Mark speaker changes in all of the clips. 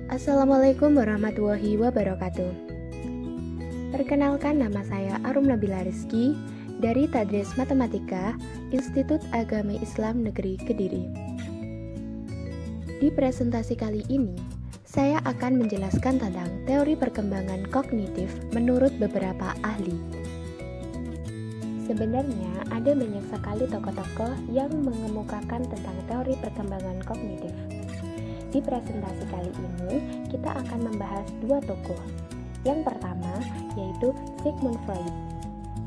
Speaker 1: Assalamualaikum warahmatullahi wabarakatuh. Perkenalkan, nama saya Arum Nabila Rizky dari Tadris Matematika Institut Agama Islam Negeri Kediri. Di presentasi kali ini, saya akan menjelaskan tentang teori perkembangan kognitif menurut beberapa ahli. Sebenarnya ada banyak sekali tokoh-tokoh yang mengemukakan tentang teori perkembangan kognitif. Di presentasi kali ini, kita akan membahas dua tokoh. Yang pertama, yaitu Sigmund Freud.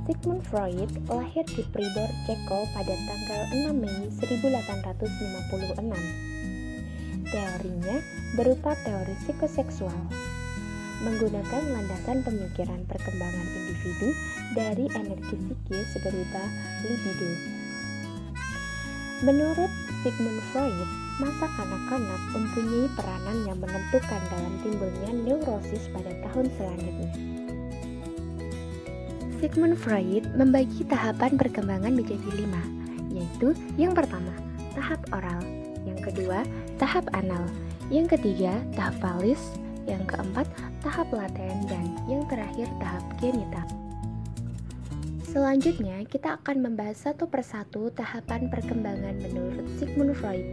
Speaker 1: Sigmund Freud lahir di Pribor, Ceko pada tanggal 6 Mei 1856. Teorinya berupa teori psikoseksual, menggunakan landasan pemikiran perkembangan individu dari energi psikis berupa libido. Menurut Sigmund Freud, masa kanak-kanak mempunyai peranan yang menentukan dalam timbulnya neurosis pada tahun selanjutnya. Sigmund Freud membagi tahapan perkembangan menjadi 5, yaitu yang pertama, tahap oral, yang kedua, tahap anal, yang ketiga, tahap falis, yang keempat, tahap laten, dan yang terakhir, tahap genital. Selanjutnya, kita akan membahas satu persatu tahapan perkembangan menurut Sigmund Freud.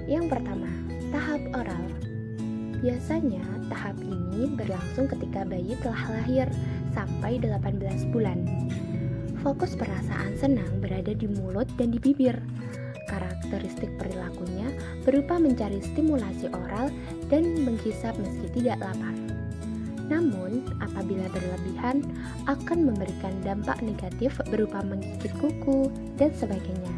Speaker 1: Yang pertama, tahap oral. Biasanya, tahap ini berlangsung ketika bayi telah lahir sampai 18 bulan. Fokus perasaan senang berada di mulut dan di bibir. Karakteristik perilakunya berupa mencari stimulasi oral dan menghisap meski tidak lapar. Namun, apabila berlebihan, akan memberikan dampak negatif berupa menggigit kuku dan sebagainya.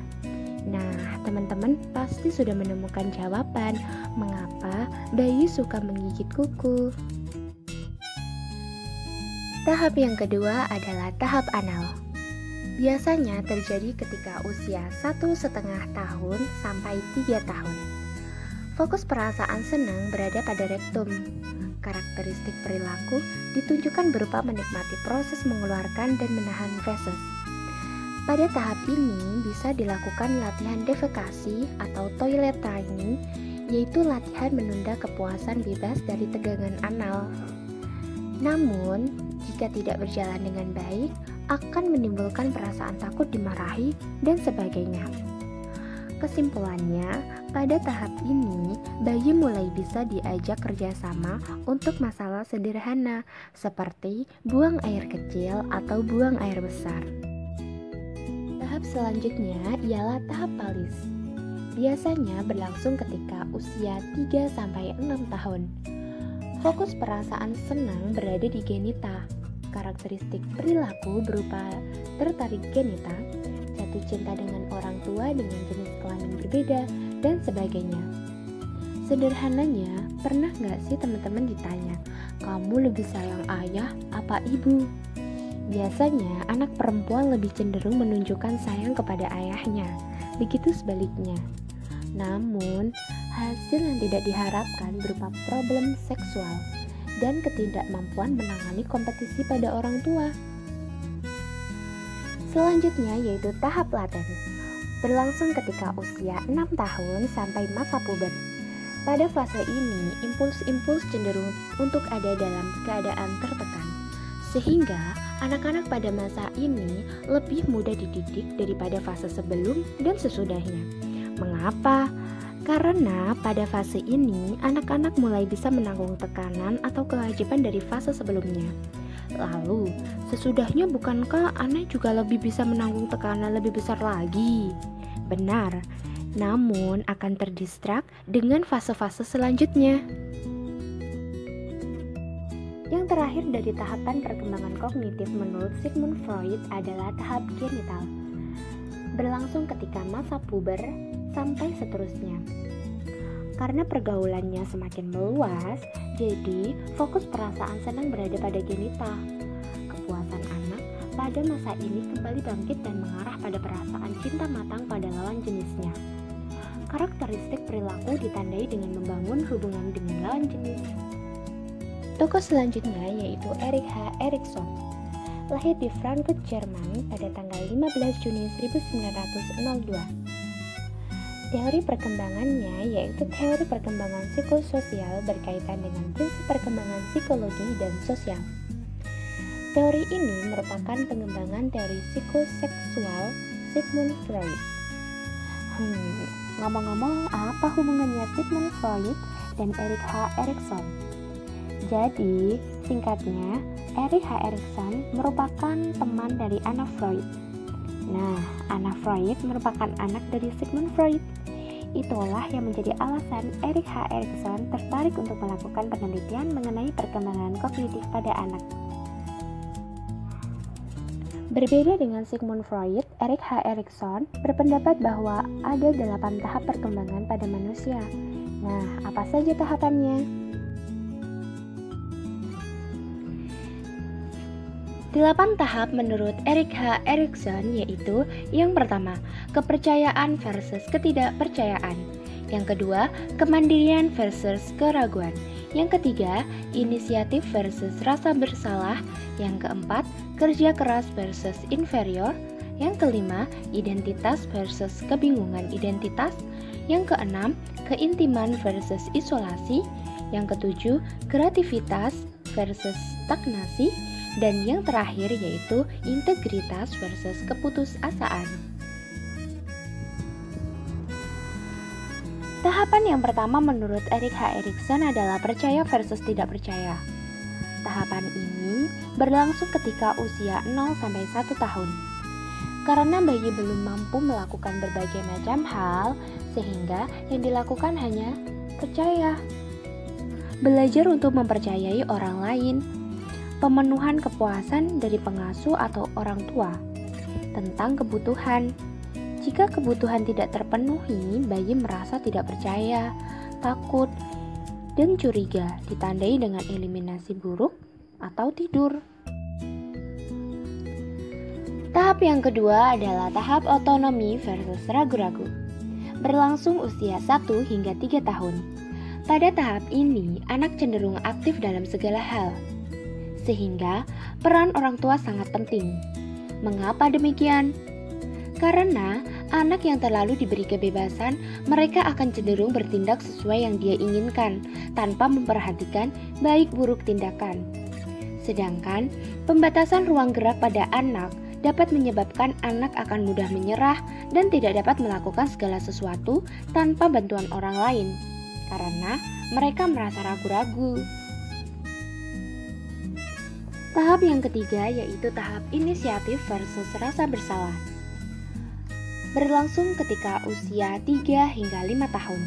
Speaker 1: Nah, teman-teman pasti sudah menemukan jawaban mengapa bayi suka menggigit kuku. Tahap yang kedua adalah tahap anal. Biasanya terjadi ketika usia 1,5 tahun sampai 3 tahun. Fokus perasaan senang berada pada rektum. Karakteristik perilaku ditunjukkan berupa menikmati proses mengeluarkan dan menahan feses. Pada tahap ini bisa dilakukan latihan defekasi atau toilet training, yaitu latihan menunda kepuasan bebas dari tegangan anal. Namun, jika tidak berjalan dengan baik, akan menimbulkan perasaan takut dimarahi dan sebagainya. Kesimpulannya, pada tahap ini, bayi mulai bisa diajak kerjasama untuk masalah sederhana, seperti buang air kecil atau buang air besar. Tahap selanjutnya ialah tahap falis. Biasanya berlangsung ketika usia 3-6 tahun. Fokus perasaan senang berada di genita. Karakteristik perilaku berupa tertarik genita, jatuh cinta dengan orang tua dengan jenis kelamin berbeda, dan sebagainya. Sederhananya, pernah nggak sih teman-teman ditanya, kamu lebih sayang ayah apa ibu? Biasanya anak perempuan lebih cenderung menunjukkan sayang kepada ayahnya, begitu sebaliknya. Namun, hasil yang tidak diharapkan berupa problem seksual dan ketidakmampuan menangani kompetisi pada orang tua. Selanjutnya yaitu tahap laten, berlangsung ketika usia 6 tahun sampai masa puber. Pada fase ini, impuls-impuls cenderung untuk ada dalam keadaan tertekan, sehingga anak-anak pada masa ini lebih mudah dididik daripada fase sebelum dan sesudahnya. Mengapa? Karena pada fase ini, anak-anak mulai bisa menanggung tekanan atau kewajiban dari fase sebelumnya. Lalu, sesudahnya bukankah anak juga lebih bisa menanggung tekanan lebih besar lagi? Benar, namun akan terdistrak dengan fase-fase selanjutnya. Yang terakhir dari tahapan perkembangan kognitif menurut Sigmund Freud adalah tahap genital. Berlangsung ketika masa puber sampai seterusnya. Karena pergaulannya semakin meluas, jadi fokus perasaan senang berada pada genital. Kepuasan anak pada masa ini kembali bangkit dan mengarah pada perasaan cinta matang pada lawan jenisnya. Karakteristik perilaku ditandai dengan membangun hubungan dengan lawan jenis. Tokoh selanjutnya yaitu Erich H. Erikson. Lahir di Frankfurt, Jerman pada tanggal 15 Juni 1902. Teori perkembangannya yaitu teori perkembangan psikososial berkaitan dengan prinsip perkembangan psikologi dan sosial. Teori ini merupakan pengembangan teori psikoseksual Sigmund Freud. Ngomong-ngomong, apa hubungannya Sigmund Freud dan Erik H. Erikson? Jadi, singkatnya, Erik H. Erikson merupakan teman dari Anna Freud. Nah, Anna Freud merupakan anak dari Sigmund Freud. Itulah yang menjadi alasan Erik H. Erikson tertarik untuk melakukan penelitian mengenai perkembangan kognitif pada anak. Berbeda dengan Sigmund Freud, Erik H. Erikson berpendapat bahwa ada 8 tahap perkembangan pada manusia. Nah, apa saja tahapannya? 8 tahap menurut Erik H. Erikson yaitu: yang pertama, kepercayaan versus ketidakpercayaan. Yang kedua, kemandirian versus keraguan. Yang ketiga, inisiatif versus rasa bersalah. Yang keempat, kerja keras versus inferior. Yang kelima, identitas versus kebingungan identitas. Yang keenam, keintiman versus isolasi. Yang ketujuh, kreativitas versus stagnasi. Dan yang terakhir yaitu integritas versus keputusasaan. Tahapan yang pertama menurut Erik H. Erikson adalah percaya versus tidak percaya. Tahapan ini berlangsung ketika usia 0-1 tahun. Karena bayi belum mampu melakukan berbagai macam hal, sehingga yang dilakukan hanya percaya. Belajar untuk mempercayai orang lain, pemenuhan kepuasan dari pengasuh atau orang tua, tentang kebutuhan. Jika kebutuhan tidak terpenuhi, bayi merasa tidak percaya, takut, dan curiga, ditandai dengan eliminasi buruk atau tidur. Tahap yang kedua adalah tahap otonomi versus ragu-ragu. Berlangsung usia 1 hingga 3 tahun. Pada tahap ini, anak cenderung aktif dalam segala hal, sehingga peran orang tua sangat penting. Mengapa demikian? Karena anak yang terlalu diberi kebebasan, mereka akan cenderung bertindak sesuai yang dia inginkan, tanpa memperhatikan baik buruk tindakan. Sedangkan, pembatasan ruang gerak pada anak dapat menyebabkan anak akan mudah menyerah dan tidak dapat melakukan segala sesuatu tanpa bantuan orang lain, karena mereka merasa ragu-ragu. Tahap yang ketiga yaitu tahap inisiatif versus rasa bersalah. Berlangsung ketika usia 3 hingga 5 tahun.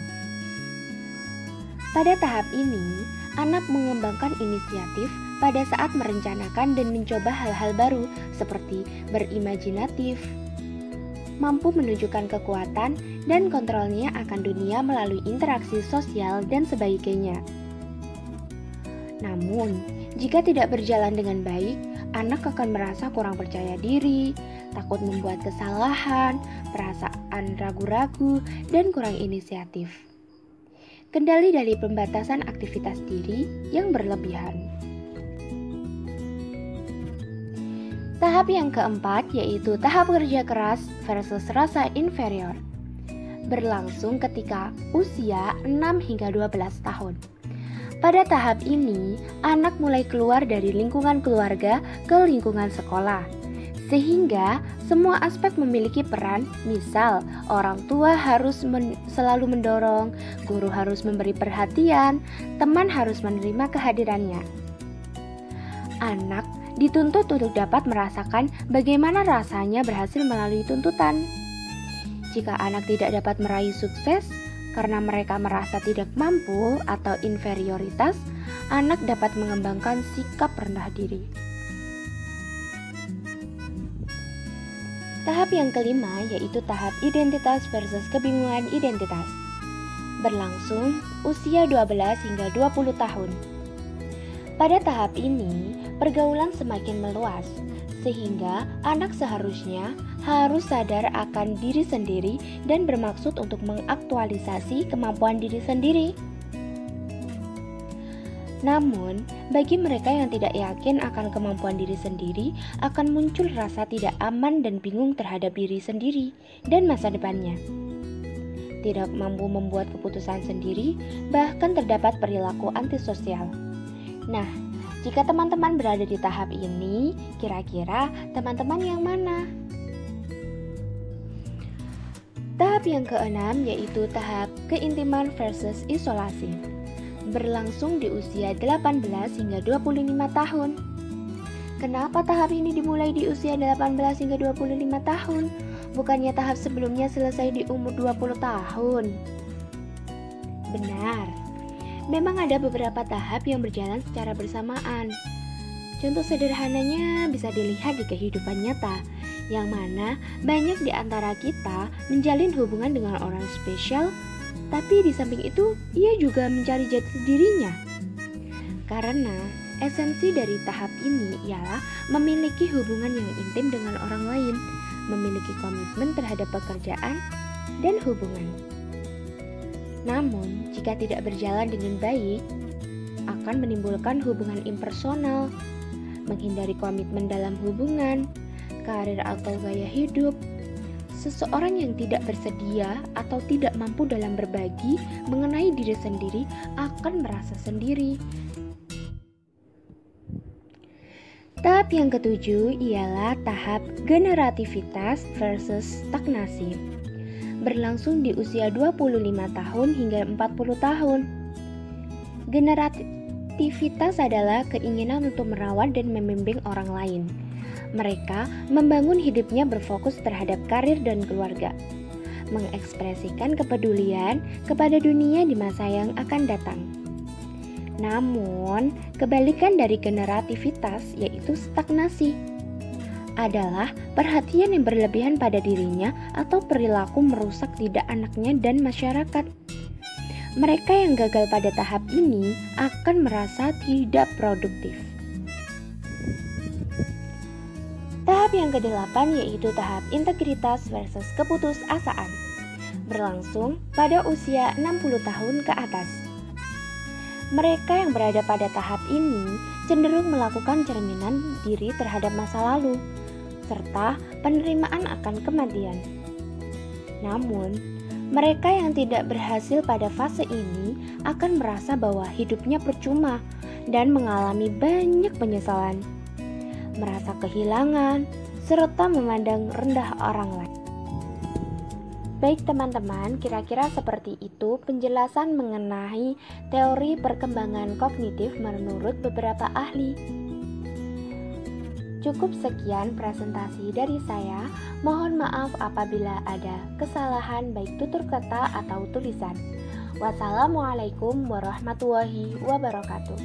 Speaker 1: Pada tahap ini, anak mengembangkan inisiatif pada saat merencanakan dan mencoba hal-hal baru seperti berimajinatif, mampu menunjukkan kekuatan dan kontrolnya akan dunia melalui interaksi sosial dan sebagainya. Namun, jika tidak berjalan dengan baik, anak akan merasa kurang percaya diri, takut membuat kesalahan, perasaan ragu-ragu, dan kurang inisiatif. Kendali dari pembatasan aktivitas diri yang berlebihan. Tahap yang keempat yaitu tahap kerja keras versus rasa inferior. Berlangsung ketika usia 6 hingga 12 tahun. Pada tahap ini, anak mulai keluar dari lingkungan keluarga ke lingkungan sekolah, sehingga semua aspek memiliki peran. Misal, orang tua harus selalu mendorong, guru harus memberi perhatian, teman harus menerima kehadirannya. Anak dituntut untuk dapat merasakan bagaimana rasanya berhasil melalui tuntutan. Jika anak tidak dapat meraih sukses, karena mereka merasa tidak mampu atau inferioritas, anak dapat mengembangkan sikap rendah diri. Tahap yang kelima yaitu tahap identitas versus kebingungan identitas. Berlangsung usia 12 hingga 20 tahun. Pada tahap ini, pergaulan semakin meluas, sehingga anak seharusnya harus sadar akan diri sendiri dan bermaksud untuk mengaktualisasi kemampuan diri sendiri. Namun, bagi mereka yang tidak yakin akan kemampuan diri sendiri, akan muncul rasa tidak aman dan bingung terhadap diri sendiri dan masa depannya. tidak mampu membuat keputusan sendiri, bahkan terdapat perilaku antisosial. Nah, jika teman-teman berada di tahap ini, kira-kira teman-teman yang mana? Tahap yang keenam yaitu tahap keintiman versus isolasi. Berlangsung di usia 18 hingga 25 tahun. Kenapa tahap ini dimulai di usia 18 hingga 25 tahun? Bukannya tahap sebelumnya selesai di umur 20 tahun? Benar. Memang ada beberapa tahap yang berjalan secara bersamaan. Contoh sederhananya bisa dilihat di kehidupan nyata, yang mana banyak di antara kita menjalin hubungan dengan orang spesial, tapi di samping itu ia juga mencari jati dirinya. Karena esensi dari tahap ini ialah memiliki hubungan yang intim dengan orang lain, memiliki komitmen terhadap pekerjaan dan hubungan. Namun, jika tidak berjalan dengan baik, akan menimbulkan hubungan impersonal, menghindari komitmen dalam hubungan, karir atau gaya hidup. Seseorang yang tidak bersedia atau tidak mampu dalam berbagi mengenai diri sendiri akan merasa sendiri. Tahap yang ketujuh ialah tahap generativitas versus stagnasi. Berlangsung di usia 25 tahun hingga 40 tahun. Generativitas adalah keinginan untuk merawat dan membimbing orang lain. Mereka membangun hidupnya berfokus terhadap karir dan keluarga, mengekspresikan kepedulian kepada dunia di masa yang akan datang. Namun, kebalikan dari generativitas yaitu stagnasi adalah perhatian yang berlebihan pada dirinya atau perilaku merusak lidah anaknya dan masyarakat. Mereka yang gagal pada tahap ini akan merasa tidak produktif. Tahap yang ke-8 yaitu tahap integritas versus keputusasaan. Berlangsung pada usia 60 tahun ke atas. Mereka yang berada pada tahap ini cenderung melakukan cerminan diri terhadap masa lalu, serta penerimaan akan kematian. Namun, mereka yang tidak berhasil pada fase ini akan merasa bahwa hidupnya percuma dan mengalami banyak penyesalan, merasa kehilangan, serta memandang rendah orang lain. Baik teman-teman, kira-kira seperti itu penjelasan mengenai teori perkembangan kognitif menurut beberapa ahli. Cukup sekian presentasi dari saya. Mohon maaf apabila ada kesalahan baik tutur kata atau tulisan. Wassalamualaikum warahmatullahi wabarakatuh.